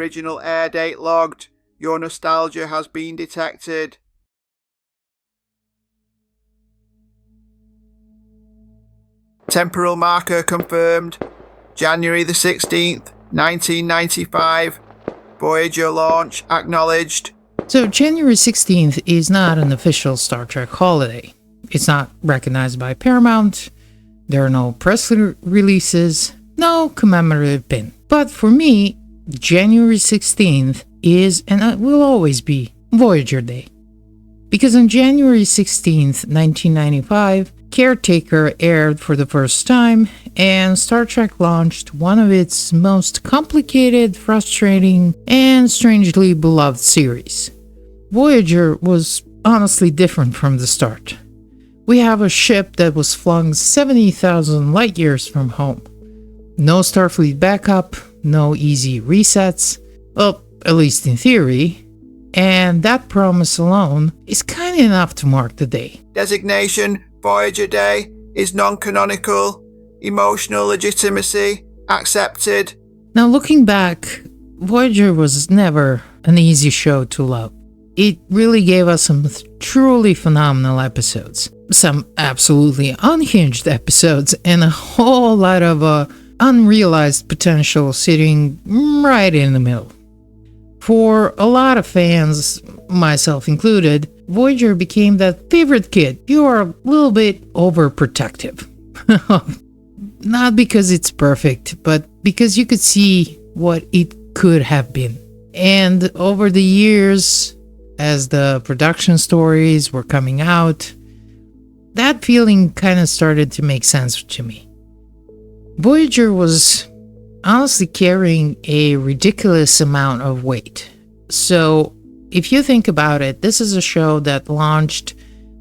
original air date logged. Your nostalgia has been detected. Temporal marker confirmed. January the 16th, 1995. Voyager launch acknowledged. So January 16th is not an official Star Trek holiday. It's not recognized by Paramount. There are no press releases, no commemorative pin. But for me, January 16th is and will always be Voyager Day. Because on January 16th, 1995, Caretaker aired for the first time, and Star Trek launched one of its most complicated, frustrating, and strangely beloved series. Voyager was honestly different from the start. We have a ship that was flung 70,000 light years from home. No Starfleet backup, no easy resets, well, at least in theory, and that promise alone is kind of enough to mark the day. Designation Voyager Day is non-canonical. Emotional legitimacy accepted. Now looking back, Voyager was never an easy show to love. It really gave us some truly phenomenal episodes, some absolutely unhinged episodes, and a whole lot of unrealized potential sitting right in the middle. For a lot of fans, myself included, Voyager became that favorite kid. You are a little bit overprotective. Not because it's perfect, but because you could see what it could have been. And over the years, as the production stories were coming out, that feeling kind of started to make sense to me. Voyager was honestly carrying a ridiculous amount of weight. So, if you think about it, this is a show that launched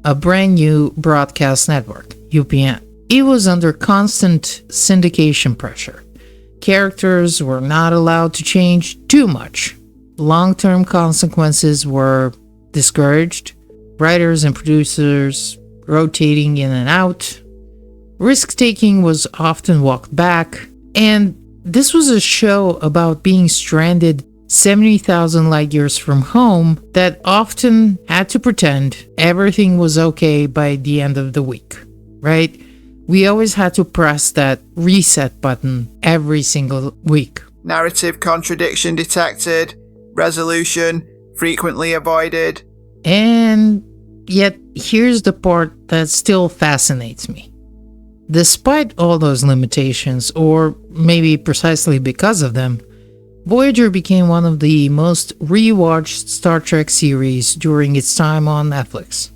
a brand new broadcast network, UPN. It was under constant syndication pressure. Characters were not allowed to change too much. Long-term consequences were discouraged. Writers and producers rotating in and out. Risk-taking was often walked back. And this was a show about being stranded 70,000 light years from home that often had to pretend everything was okay by the end of the week, right? We always had to press that reset button every single week. Narrative contradiction detected. Resolution frequently avoided. And yet, here's the part that still fascinates me. Despite all those limitations, or maybe precisely because of them, Voyager became one of the most rewatched Star Trek series during its time on Netflix.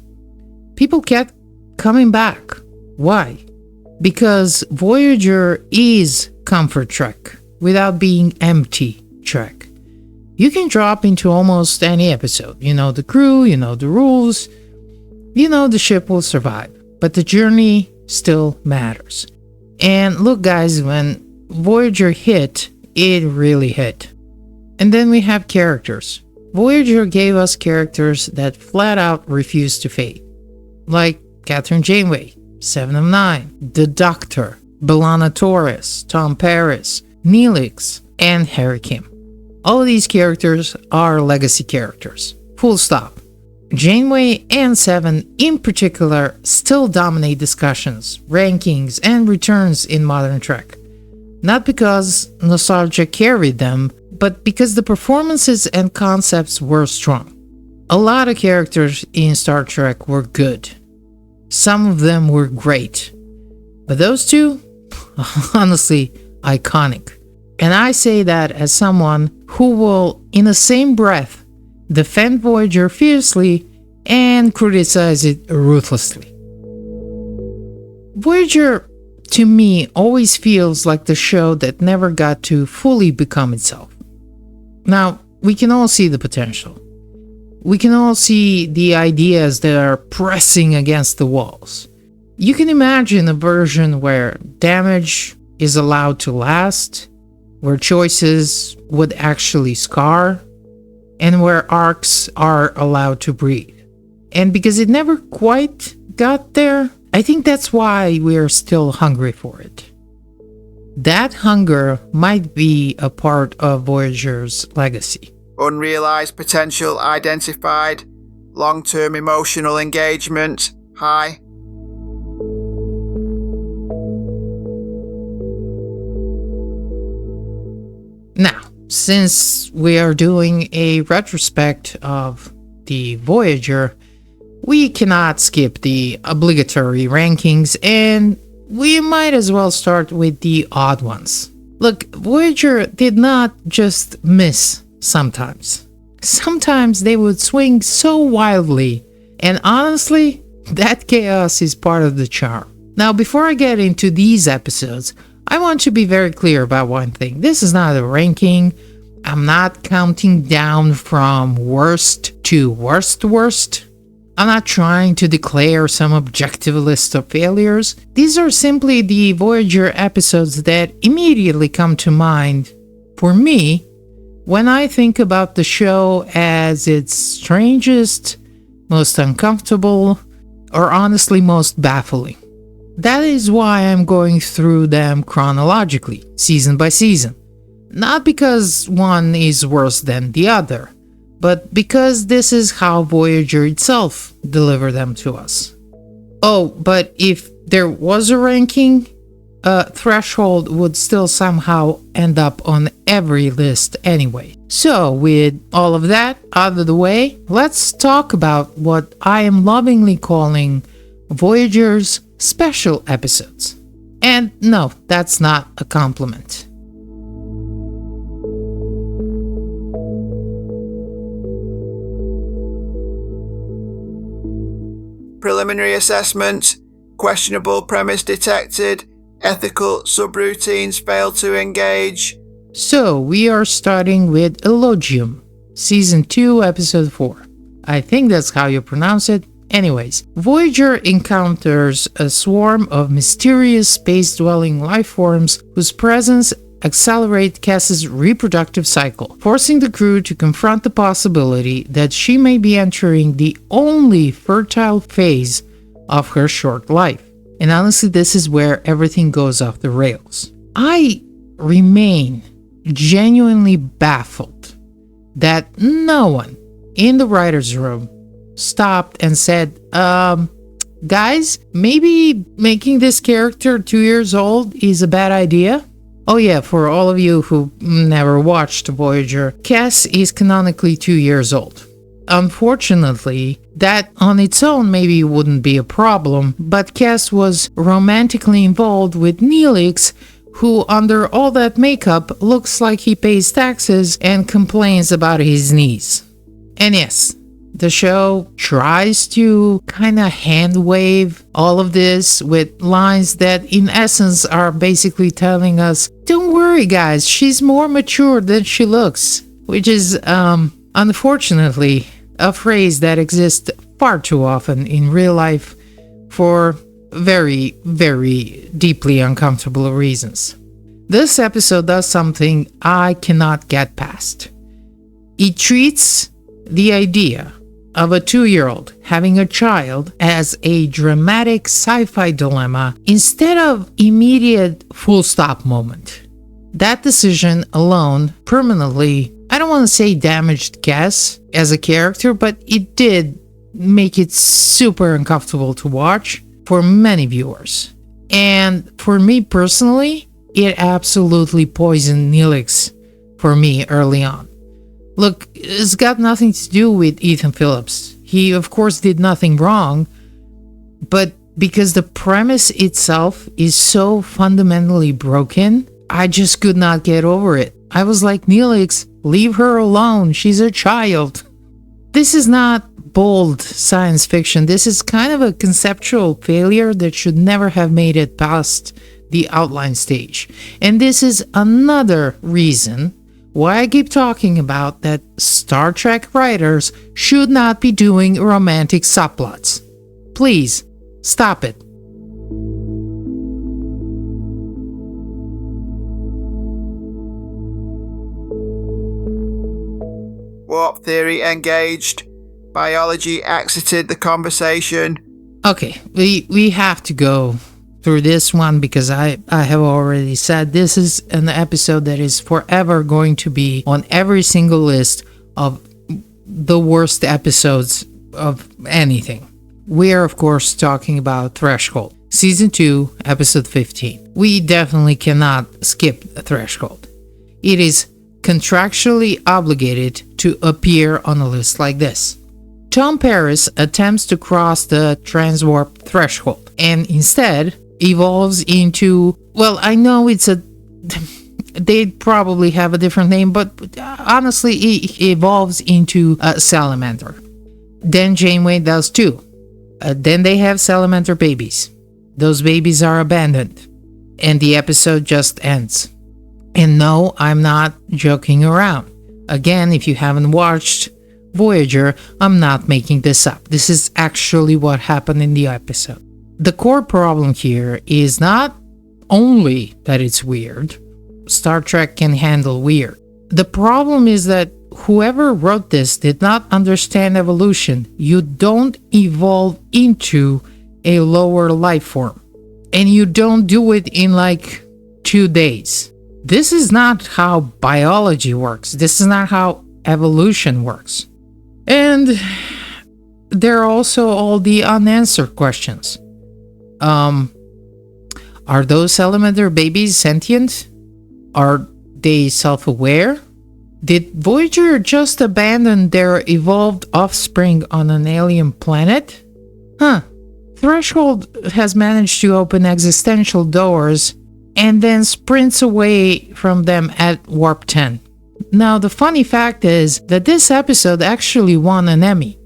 People kept coming back. Why? Because Voyager is comfort Trek without being empty Trek. You can drop into almost any episode. You know the crew, you know the rules, you know the ship will survive, but the journey still matters. And look guys, when Voyager hit, it really hit. And then we have characters. Voyager gave us characters that flat out refused to fade. Like Catherine Janeway, 7 of 9, The Doctor, B'Elanna Torres, Tom Paris, Neelix, and Harry Kim. All of these characters are legacy characters. Full stop. Janeway and 7 in particular still dominate discussions, rankings, and returns in modern Trek. Not because nostalgia carried them, but because the performances and concepts were strong. A lot of characters in Star Trek were good. Some of them were great. But those two, honestly, iconic. And I say that as someone who will, in the same breath, defend Voyager fiercely and criticize it ruthlessly. Voyager, to me, always feels like the show that never got to fully become itself. Now, we can all see the potential. We can all see the ideas that are pressing against the walls. You can imagine a version where damage is allowed to last, where choices would actually scar, and where arcs are allowed to breathe. And because it never quite got there, I think that's why we're still hungry for it. That hunger might be a part of Voyager's legacy. Unrealized potential identified. Long-term emotional engagement high. Now, since we are doing a retrospect of the Voyager, we cannot skip the obligatory rankings, and we might as well start with the odd ones. Look, Voyager did not just miss sometimes. Sometimes they would swing so wildly, and honestly, that chaos is part of the charm. Now, before I get into these episodes, I want to be very clear about one thing. This is not a ranking. I'm not counting down from worst to worst. I'm not trying to declare some objective list of failures. These are simply the Voyager episodes that immediately come to mind for me when I think about the show as its strangest, most uncomfortable, or honestly most baffling. That is why I'm going through them chronologically, season by season. Not because one is worse than the other, but because this is how Voyager itself delivered them to us. Oh, but if there was a ranking, Threshold would still somehow end up on every list anyway. So, with all of that out of the way, let's talk about what I am lovingly calling Voyager's special episodes. And no, that's not a compliment. Preliminary assessment. Questionable premise detected. Ethical subroutines failed to engage. So, we are starting with Elogium, Season 2, Episode 4. I think that's how you pronounce it. Anyways, Voyager encounters a swarm of mysterious space-dwelling life forms whose presence accelerates Cass's reproductive cycle, forcing the crew to confront the possibility that she may be entering the only fertile phase of her short life. And honestly, this is where everything goes off the rails. I remain genuinely baffled that no one in the writer's room stopped and said, guys, maybe making this character 2 years old is a bad idea? Oh yeah, for all of you who never watched Voyager, Cass is canonically 2 years old. Unfortunately, that on its own maybe wouldn't be a problem, but Cass was romantically involved with Neelix, who under all that makeup looks like he pays taxes and complains about his knees. And yes, the show tries to kinda hand wave all of this with lines that in essence are basically telling us, don't worry guys, she's more mature than she looks, which is unfortunately a phrase that exists far too often in real life for very, very deeply uncomfortable reasons. This episode does something I cannot get past. It treats the idea of a 2-year-old having a child as a dramatic sci-fi dilemma instead of immediate full stop moment. That decision alone permanently, I don't want to say damaged Cass as a character, but it did make it super uncomfortable to watch for many viewers. And for me personally, it absolutely poisoned Neelix for me early on. Look, it's got nothing to do with Ethan Phillips. He, of course, did nothing wrong, but because the premise itself is so fundamentally broken, I just could not get over it. I was like, Neelix, leave her alone. She's a child. This is not bold science fiction. This is kind of a conceptual failure that should never have made it past the outline stage. And this is another reason why I keep talking about that Star Trek writers should not be doing romantic subplots. Please, stop it. Warp theory engaged. Biology exited the conversation. Okay, we have to go through this one because I have already said this is an episode that is forever going to be on every single list of the worst episodes of anything. We are, of course, talking about Threshold, Season 2, Episode 15. We definitely cannot skip Threshold. It is contractually obligated to appear on a list like this. Tom Paris attempts to cross the transwarp threshold and instead evolves into, well, I know they probably have a different name, but honestly, it evolves into a salamander. Then Janeway does too. Then they have salamander babies. Those babies are abandoned. And the episode just ends. And no, I'm not joking around. Again, if you haven't watched Voyager, I'm not making this up. This is actually what happened in the episode. The core problem here is not only that it's weird. Star Trek can handle weird. The problem is that whoever wrote this did not understand evolution. You don't evolve into a lower life form. And you don't do it in like 2 days. This is not how biology works. This is not how evolution works. And there are also all the unanswered questions. Are those salamander babies sentient? Are they self-aware? Did Voyager just abandon their evolved offspring on an alien planet? Threshold has managed to open existential doors and then sprints away from them at Warp 10. Now, the funny fact is that this episode actually won an Emmy.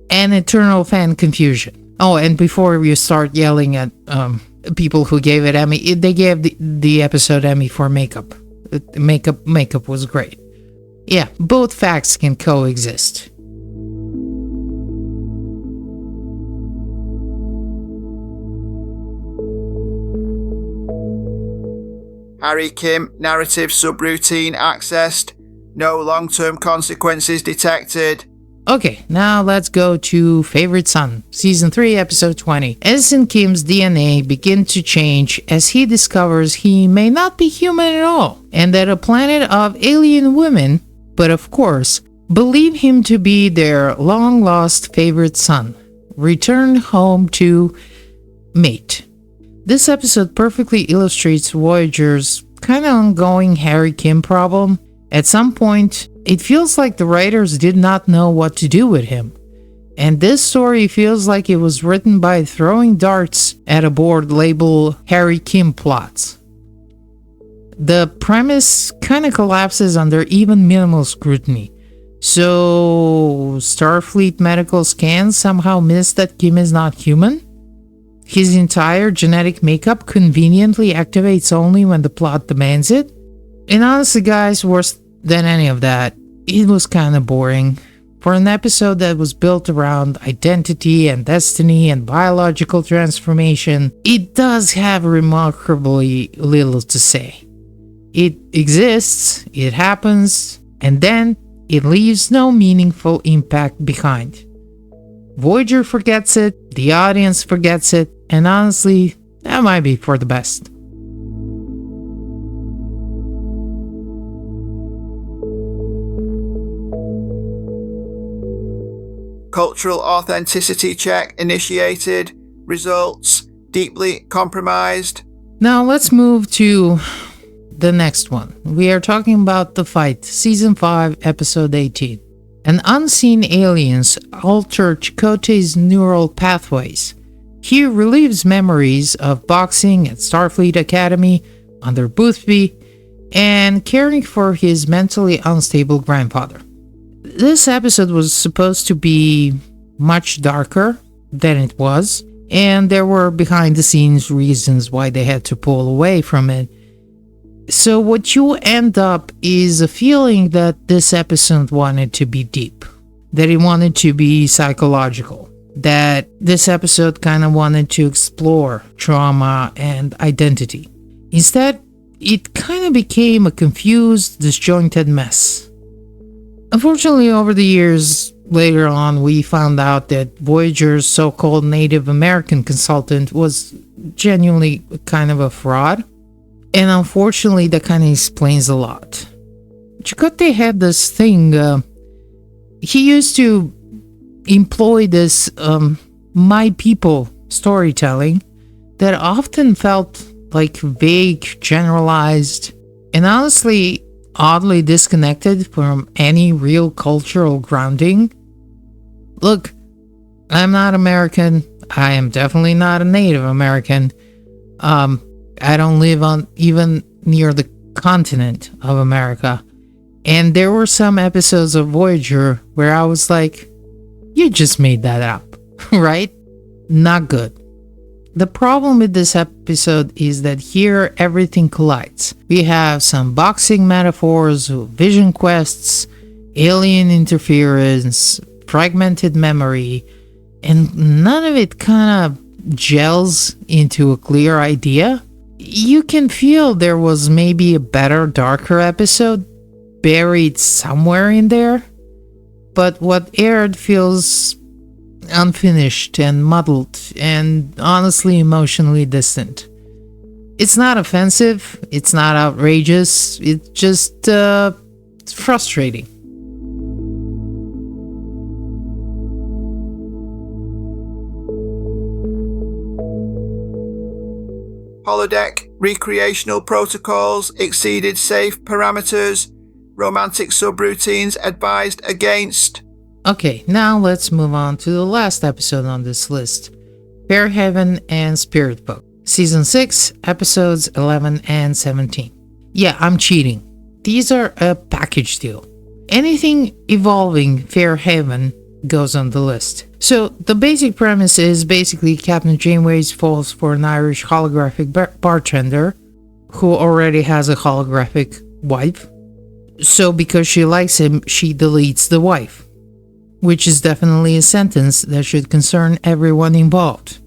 An eternal fan confusion. Oh, and before you start yelling at people who gave it Emmy, they gave the episode Emmy for makeup. Makeup was great. Yeah, both facts can coexist. Harry Kim narrative subroutine accessed. No long-term consequences detected. Okay, now let's go to Favorite Son, Season 3, Episode 20. Ensign Kim's DNA begins to change as he discovers he may not be human at all, and that a planet of alien women, but of course, believe him to be their long-lost favorite son, returned home to mate. This episode perfectly illustrates Voyager's kind of ongoing Harry Kim problem. At some point, it feels like the writers did not know what to do with him. And this story feels like it was written by throwing darts at a board labeled Harry Kim plots. The premise kind of collapses under even minimal scrutiny. So, Starfleet medical scans somehow miss that Kim is not human? His entire genetic makeup conveniently activates only when the plot demands it? And honestly, guys, worse than any of that, it was kind of boring. For an episode that was built around identity and destiny and biological transformation, it does have remarkably little to say. It exists, it happens, and then it leaves no meaningful impact behind. Voyager forgets it, the audience forgets it, and honestly, that might be for the best. Cultural authenticity check initiated. Results deeply compromised. Now let's move to the next one. We are talking about The Fight, Season 5, Episode 18. An unseen aliens alter Chakotay's neural pathways. He relives memories of boxing at Starfleet Academy under Boothby and caring for his mentally unstable grandfather. This episode was supposed to be much darker than it was, and there were behind-the-scenes reasons why they had to pull away from it. So what you end up is a feeling that this episode wanted to be deep, that it wanted to be psychological, that this episode kind of wanted to explore trauma and identity. Instead, it kind of became a confused, disjointed mess. Unfortunately, over the years, later on we found out that Voyager's so-called Native American consultant was genuinely kind of a fraud. And unfortunately, that kind of explains a lot. Chakotay had this thing, he used to employ this my people storytelling that often felt like vague, generalized, and honestly oddly disconnected from any real cultural grounding. Look, I'm not American. I am definitely not a Native American. I don't live on even near the continent of America. And there were some episodes of Voyager where I was like, you just made that up, right? Not good. The problem with this episode is that here everything collides. We have some boxing metaphors, vision quests, alien interference, fragmented memory, and none of it kind of gels into a clear idea. You can feel there was maybe a better, darker episode buried somewhere in there, but what aired feels unfinished and muddled and honestly emotionally distant. It's not offensive, it's not outrageous, it's just frustrating. Holodeck recreational protocols exceeded safe parameters. Romantic subroutines advised against. Okay, now let's move on to the last episode on this list. Fairhaven and Spirit Book. Season 6, episodes 11 and 17. Yeah, I'm cheating. These are a package deal. Anything involving Fairhaven goes on the list. So, the basic premise is basically Captain Janeway falls for an Irish holographic bartender who already has a holographic wife. So, because she likes him, she deletes the wife. Which is definitely a sentence that should concern everyone involved.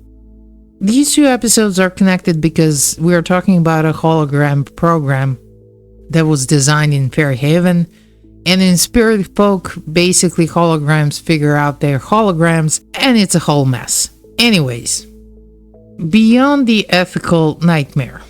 These two episodes are connected because we are talking about a hologram program that was designed in Fairhaven, and in Spirit Folk, basically holograms figure out their holograms, and it's a whole mess. Anyways, beyond the ethical nightmare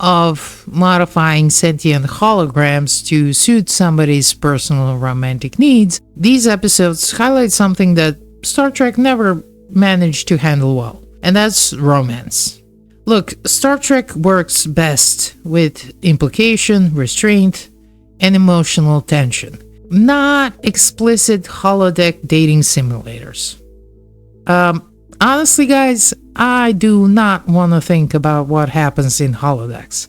of modifying sentient holograms to suit somebody's personal romantic needs, these episodes highlight something that Star Trek never managed to handle well, and that's romance. Look, Star Trek works best with implication, restraint, and emotional tension, not explicit holodeck dating simulators. Honestly, guys, I do not want to think about what happens in holodecks.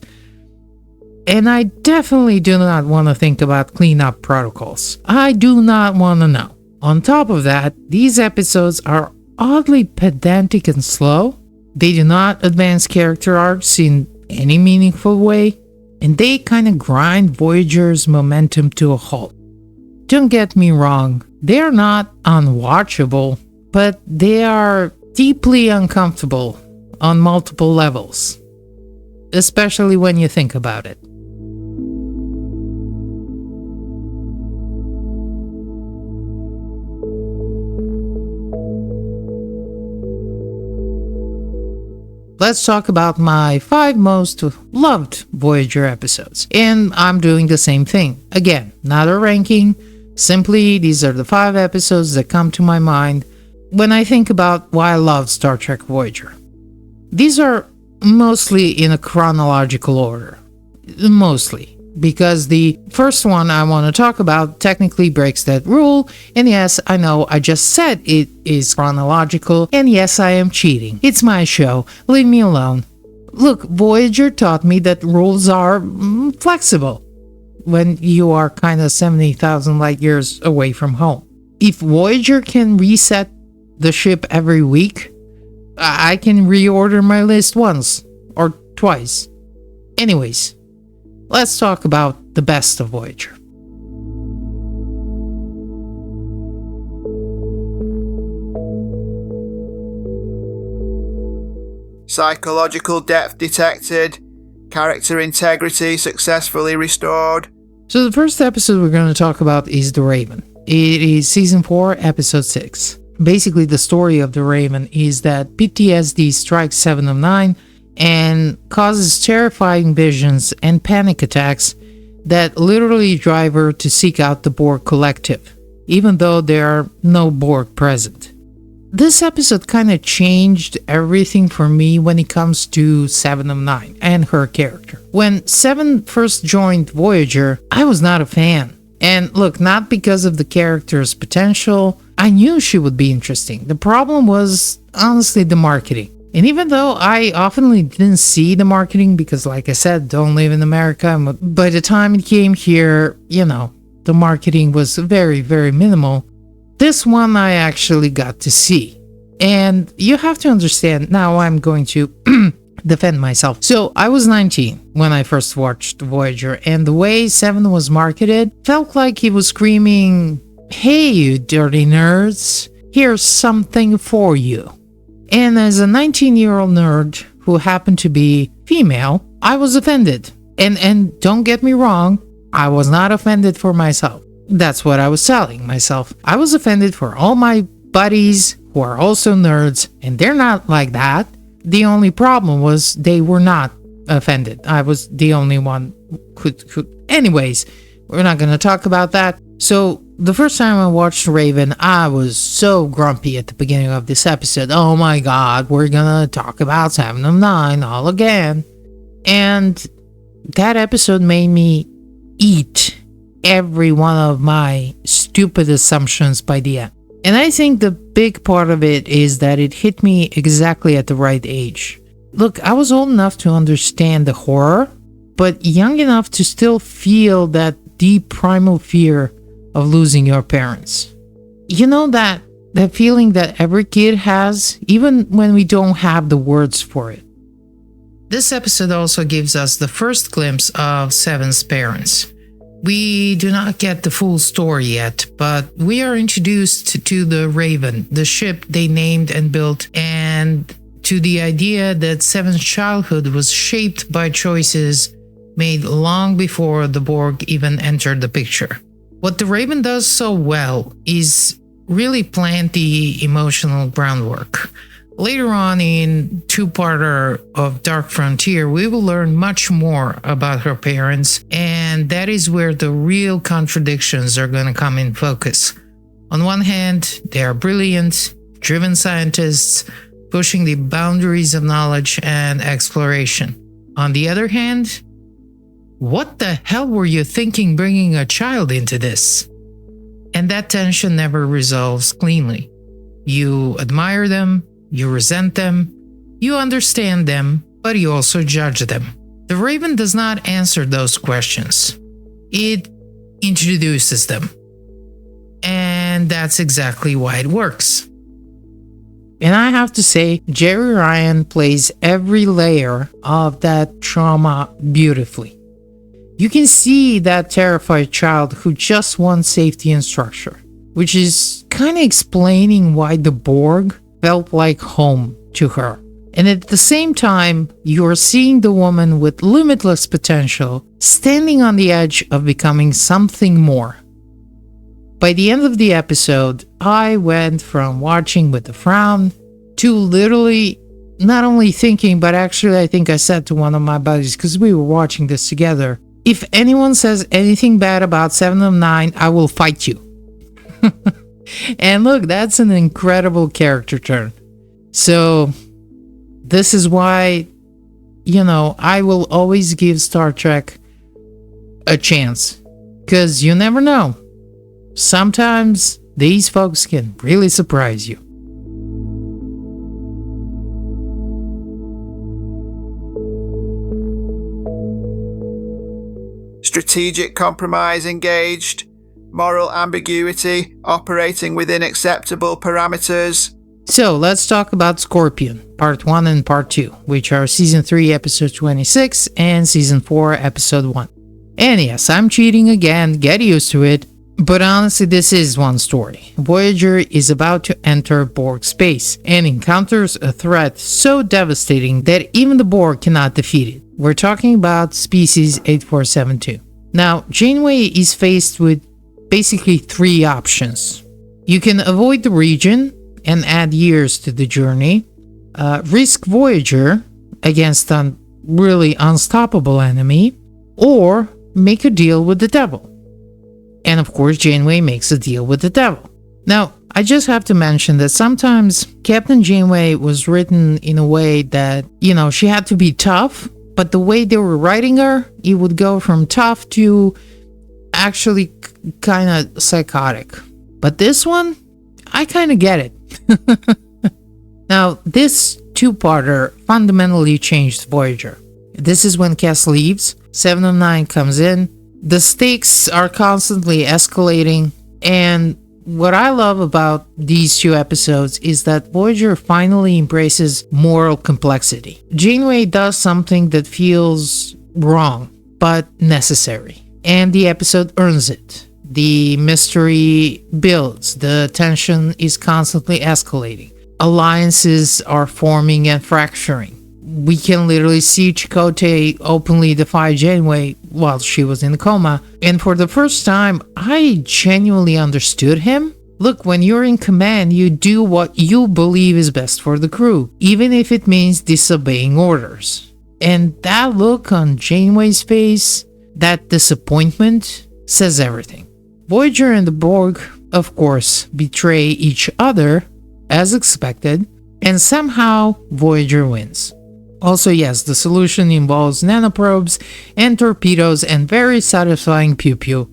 And I definitely do not want to think about cleanup protocols. I do not want to know. On top of that, these episodes are oddly pedantic and slow. They do not advance character arcs in any meaningful way, and they kind of grind Voyager's momentum to a halt. Don't get me wrong, they are not unwatchable, but they are deeply uncomfortable on multiple levels, especially when you think about it. Let's talk about my 5 most loved Voyager episodes. And I'm doing the same thing. Again, not a ranking, simply these are the 5 episodes that come to my mind when I think about why I love Star Trek Voyager. These are mostly in a chronological order. Mostly. Because the first one I want to talk about technically breaks that rule, and yes, I know I just said it is chronological, and yes, I am cheating. It's my show, leave me alone. Look, Voyager taught me that rules are flexible when you are kind of 70,000 light years away from home. If Voyager can reset the ship every week, I can reorder my list once or twice. Anyways, let's talk about the best of Voyager. Psychological depth detected. Character integrity successfully restored. So the first episode we're going to talk about is The Raven. It is season 4, episode 6. Basically, the story of the Raven is that PTSD strikes 7 of 9 and causes terrifying visions and panic attacks that literally drive her to seek out the Borg collective, even though there are no Borg present. This episode kind of changed everything for me when it comes to 7 of 9 and her character. When 7 first joined Voyager, I was not a fan. And look, not because of the character's potential, I knew she would be interesting. The problem was, honestly, the marketing. And even though I often didn't see the marketing because, like I said, don't live in America, by the time it came here, the marketing was very, very minimal. This one I actually got to see. And you have to understand, now I'm going to defend myself. So I was 19 when I first watched Voyager, and the way 7 was marketed felt like he was screaming, "Hey, you dirty nerds, here's something for you." And as a 19-year-old nerd who happened to be female, I was offended. And don't get me wrong, I was not offended for myself. That's what I was telling myself. I was offended for all my buddies who are also nerds, and they're not like that. The only problem was they were not offended. I was the only one who... Anyways, we're not going to talk about that. So, the first time I watched Raven, I was so grumpy at the beginning of this episode. Oh my god, we're going to talk about 7 of 9 all again. And that episode made me eat every one of my stupid assumptions by the end. And I think the big part of it is that it hit me exactly at the right age. Look, I was old enough to understand the horror, but young enough to still feel that deep primal fear of losing your parents. You know that feeling that every kid has, even when we don't have the words for it. This episode also gives us the first glimpse of 7's parents. We do not get the full story yet, but we are introduced to the Raven, the ship they named and built, and to the idea that 7's childhood was shaped by choices made long before the Borg even entered the picture. What the Raven does so well is really plant the emotional groundwork. Later on in two-parter of Dark Frontier, we will learn much more about her parents, and that is where the real contradictions are going to come in focus. On one hand, they are brilliant, driven scientists, pushing the boundaries of knowledge and exploration. On the other hand, what the hell were you thinking bringing a child into this? And that tension never resolves cleanly. You admire them, you resent them, you understand them, but you also judge them. The Raven does not answer those questions. It introduces them. And that's exactly why it works. And I have to say, Jerry Ryan plays every layer of that trauma beautifully. You can see that terrified child who just wants safety and structure, which is kind of explaining why the Borg felt like home to her. And at the same time, you're seeing the woman with limitless potential standing on the edge of becoming something more. By the end of the episode, I went from watching with a frown to literally not only thinking, but actually I think I said to one of my buddies, because we were watching this together, if anyone says anything bad about 7 of 9, I will fight you. And look, that's an incredible character turn. So, this is why, I will always give Star Trek a chance. Because you never know. Sometimes these folks can really surprise you. Strategic compromise engaged. Moral ambiguity operating within acceptable parameters. So let's talk about Scorpion, Part 1 and Part 2, which are Season 3, Episode 26 and Season 4, Episode 1. And yes, I'm cheating again, get used to it. But honestly, this is one story. Voyager is about to enter Borg space and encounters a threat so devastating that even the Borg cannot defeat it. We're talking about Species 8472. Now, Janeway is faced with basically three options. You can avoid the region and add years to the journey, risk Voyager against a really unstoppable enemy, or make a deal with the devil. And of course, Janeway makes a deal with the devil. Now, I just have to mention that sometimes Captain Janeway was written in a way that, she had to be tough, but the way they were writing her, it would go from tough to actually kind of psychotic. But this one, I kind of get it. Now, this two-parter fundamentally changed Voyager. This is when Cass leaves, 7 of 9 comes in, the stakes are constantly escalating, and what I love about these two episodes is that Voyager finally embraces moral complexity. Janeway does something that feels wrong, but necessary, and the episode earns it. The mystery builds, the tension is constantly escalating. Alliances are forming and fracturing. We can literally see Chakotay openly defy Janeway while she was in a coma, and for the first time, I genuinely understood him. Look, when you're in command, you do what you believe is best for the crew, even if it means disobeying orders. And that look on Janeway's face, that disappointment, says everything. Voyager and the Borg, of course, betray each other, as expected, and somehow Voyager wins. Also, yes, the solution involves nanoprobes and torpedoes and very satisfying pew-pew.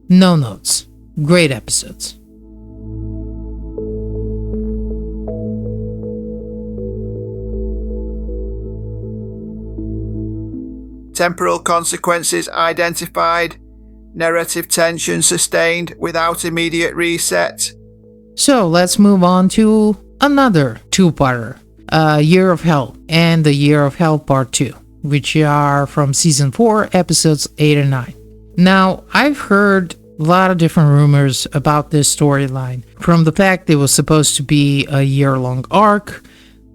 No notes. Great episodes. Temporal consequences identified. Narrative tension sustained without immediate reset. So let's move on to another two-parter. Year of Hell and The Year of Hell Part 2, which are from Season 4, Episodes 8 and 9. Now, I've heard a lot of different rumors about this storyline, from the fact it was supposed to be a year-long arc,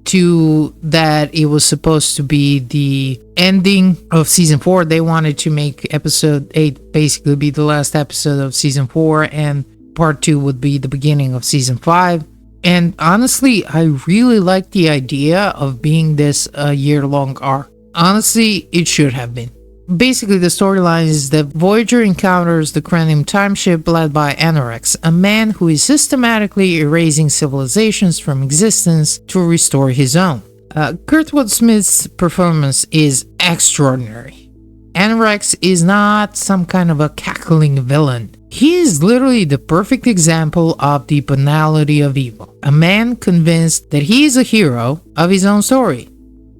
to that it was supposed to be the ending of Season 4. They wanted to make Episode 8 basically be the last episode of Season 4, and Part 2 would be the beginning of Season 5. And honestly, I really like the idea of being this year-long arc. Honestly, it should have been. Basically, the storyline is that Voyager encounters the Cranium time ship led by Anorex, a man who is systematically erasing civilizations from existence to restore his own. Kurtwood Smith's performance is extraordinary. Anorex is not some kind of a cackling villain. He is literally the perfect example of the banality of evil. A man convinced that he is a hero of his own story.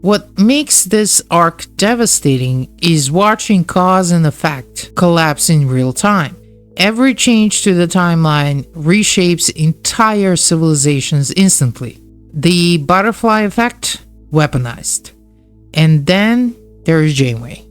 What makes this arc devastating is watching cause and effect collapse in real time. Every change to the timeline reshapes entire civilizations instantly. The butterfly effect, weaponized. And then there is Janeway.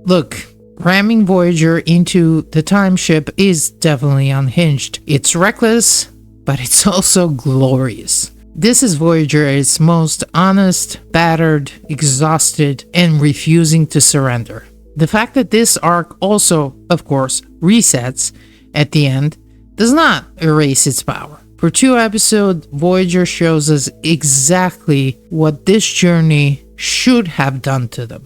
Look, ramming Voyager into the time ship is definitely unhinged. It's reckless, but it's also glorious. This is Voyager at its most honest, battered, exhausted, and refusing to surrender. The fact that this arc also, of course, resets at the end does not erase its power. For 2 episodes, Voyager shows us exactly what this journey should have done to them.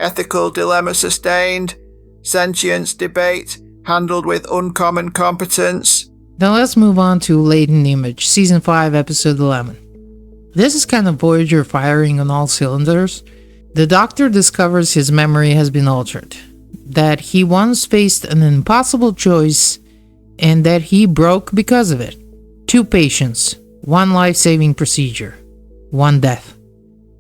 Ethical dilemma sustained. Sentience debate handled with uncommon competence. Now let's move on to Latent Image, Season 5, Episode 11. This is kind of Voyager firing on all cylinders. The Doctor discovers his memory has been altered, that he once faced an impossible choice, and that he broke because of it. 2 patients, 1 life-saving procedure, 1 death.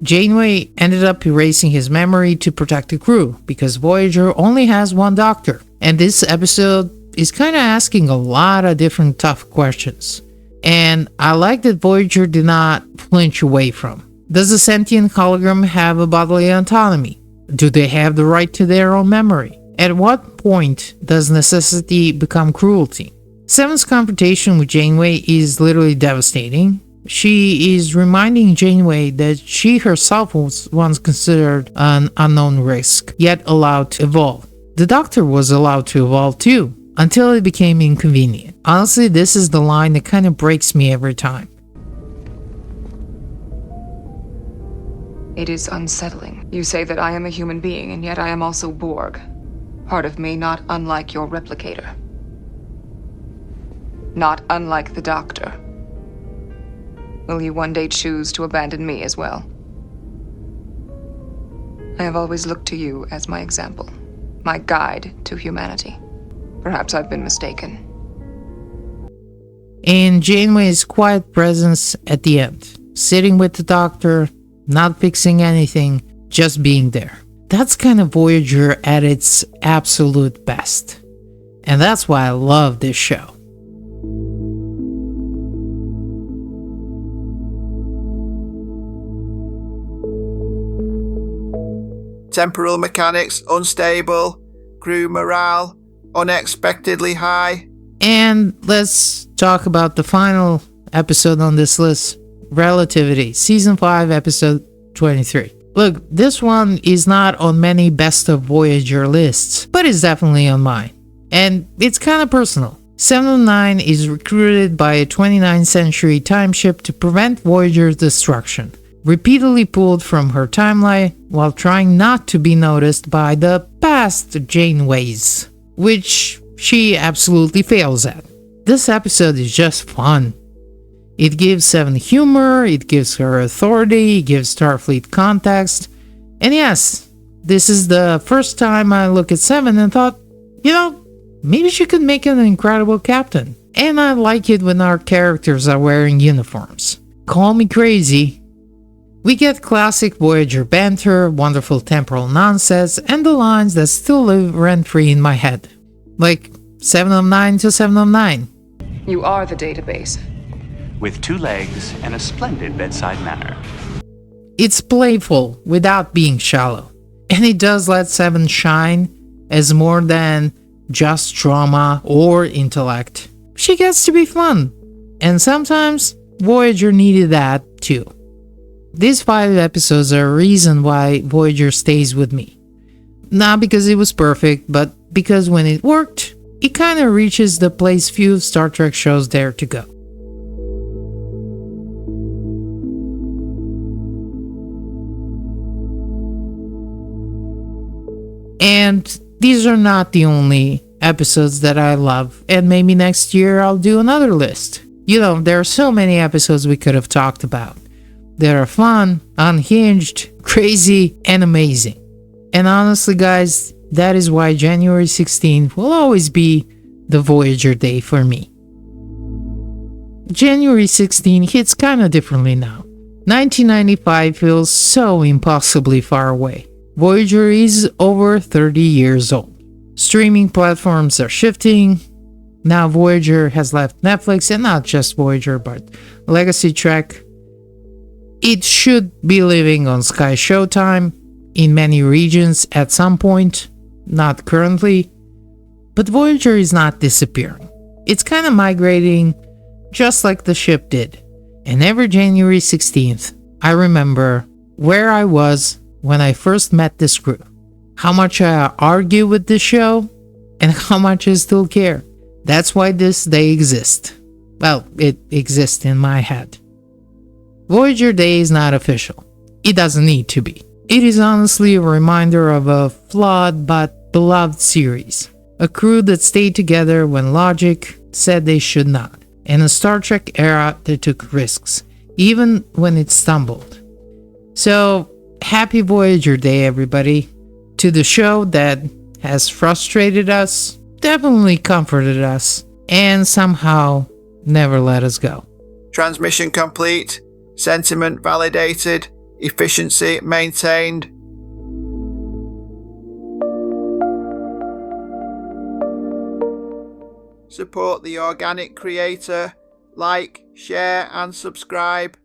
Janeway ended up erasing his memory to protect the crew, because Voyager only has 1 doctor. And this episode is kind of asking a lot of different tough questions. And I like that Voyager did not flinch away from. Does a sentient hologram have a bodily autonomy? Do they have the right to their own memory? At what point does necessity become cruelty? Seven's confrontation with Janeway is literally devastating. she is reminding Janeway that she herself was once considered an unknown risk, yet allowed to evolve. The Doctor was allowed to evolve too, until it became inconvenient. Honestly, this is the line that kind of breaks me every time. It is unsettling. You say that I am a human being, and yet I am also Borg. Part of me not unlike your replicator. Not unlike the Doctor. Will you one day choose to abandon me as well? I have always looked to you as my example, my guide to humanity. Perhaps I've been mistaken. And Janeway's quiet presence at the end, sitting with the Doctor, not fixing anything, just being there. That's kind of Voyager at its absolute best. And that's why I love this show. Temporal mechanics unstable, crew morale unexpectedly high. And let's talk about the final episode on this list, Relativity, Season 5, Episode 23. Look, this one is not on many Best of Voyager lists, but it's definitely on mine. And it's kind of personal. 709 is recruited by a 29th century time ship to prevent Voyager's destruction, repeatedly pulled from her timeline while trying not to be noticed by the past Janeways, which she absolutely fails at. This episode is just fun. It gives Seven humor, it gives her authority, it gives Starfleet context. And yes, this is the first time I look at Seven and thought, maybe she could make an incredible captain. And I like it when our characters are wearing uniforms. Call me crazy. We get classic Voyager banter, wonderful temporal nonsense, and the lines that still live rent-free in my head. Like 709 to 709. You are the database. With 2 legs and a splendid bedside manner. It's playful without being shallow. And it does let Seven shine as more than just drama or intellect. She gets to be fun. And sometimes Voyager needed that too. These 5 episodes are a reason why Voyager stays with me. Not because it was perfect, but because when it worked, it kind of reaches the place few Star Trek shows dare to go. And these are not the only episodes that I love, and maybe next year I'll do another list. There are so many episodes we could have talked about. That are fun, unhinged, crazy, and amazing. And honestly, guys, that is why January 16th will always be the Voyager day for me. January 16 hits kind of differently now. 1995 feels so impossibly far away. Voyager is over 30 years old. Streaming platforms are shifting. Now Voyager has left Netflix, and not just Voyager, but Legacy Trek. It should be living on Sky Showtime in many regions at some point, not currently. But Voyager is not disappearing. It's kind of migrating just like the ship did. And every January 16th, I remember where I was when I first met this crew, how much I argue with this show, and how much I still care. That's why this day exists. Well, it exists in my head. Voyager Day is not official. It doesn't need to be. It is honestly a reminder of a flawed but beloved series. A crew that stayed together when logic said they should not. And a Star Trek era that took risks, even when it stumbled. So, happy Voyager Day, everybody. To the show that has frustrated us, definitely comforted us, and somehow never let us go. Transmission complete. Sentiment validated. Efficiency maintained. Support the organic creator. Like, share and subscribe.